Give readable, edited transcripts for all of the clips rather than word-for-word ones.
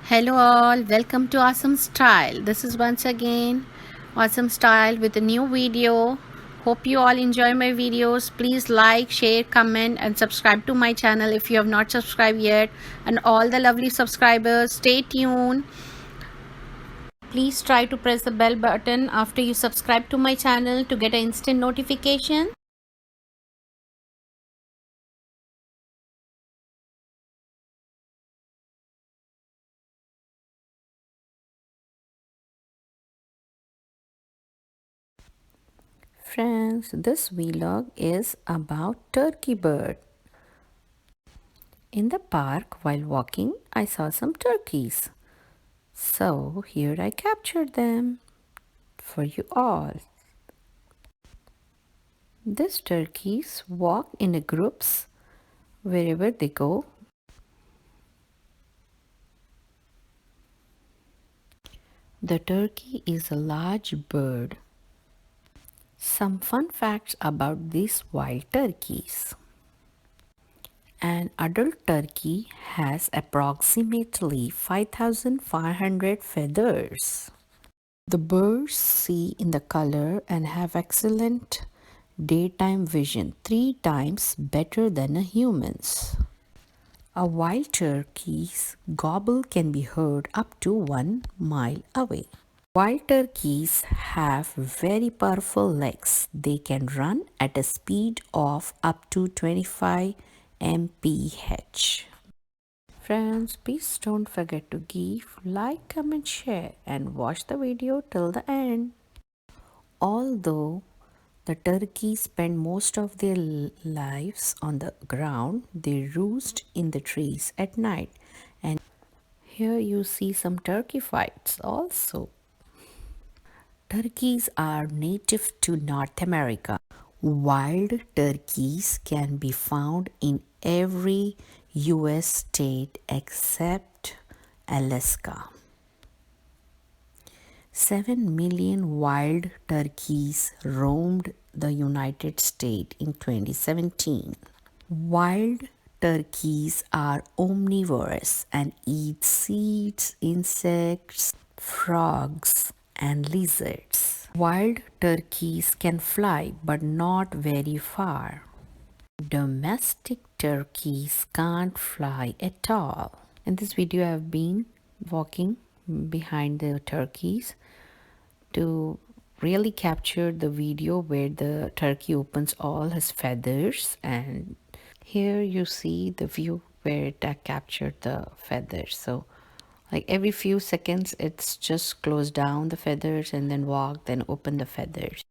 Hello all, welcome to Awesome Style. This is once again Awesome Style with a new video. Hope you all enjoy my videos. Please like, share, comment and subscribe to my channel if you have not subscribed yet. And all the lovely subscribers, stay tuned. Please try to press the bell button after you subscribe to my channel to get an instant notification. Friends, this vlog is about turkey bird. In the park while walking, I saw some turkeys. So here I captured them for you all. These turkeys walk in groups wherever they go. The turkey is a large bird. Some fun facts about these wild turkeys. An adult turkey has approximately 5,500 feathers. The birds see in the color and have excellent daytime vision, 3 times better than a human's. A wild turkey's gobble can be heard up to 1 mile away. Wild turkeys have very powerful legs. They can run at a speed of up to 25 mph. Friends, please don't forget to give like, comment, share and watch the video till the end. Although the turkeys spend most of their lives on the ground, they roost in the trees at night. And here you see some turkey fights also. Turkeys are native to North America. Wild turkeys can be found in every US state except Alaska. 7 million wild turkeys roamed the United States in 2017. Wild turkeys are omnivorous and eat seeds, insects, frogs, and lizards. Wild turkeys can fly but not very far. Domestic turkeys can't fly at all. In this video, I have been walking behind the turkeys to really capture the video where the turkey opens all his feathers, and here you see the view where it captured the feathers. So like every few seconds it's just close down the feathers and then walk, then open the feathers.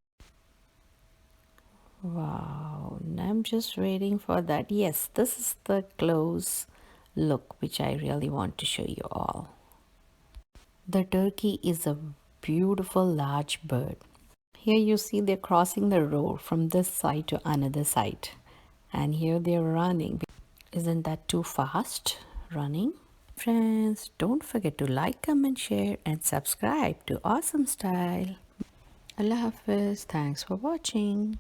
Wow, I'm just waiting for that. Yes, this is the close look which I really want to show you all. The turkey is a beautiful large bird. Here you see they're crossing the road from this side to another side. And here they're running. Isn't that too fast running? Friends, don't forget to like, comment, share and subscribe to Awesome Style. Allah Hafiz. Thanks for watching.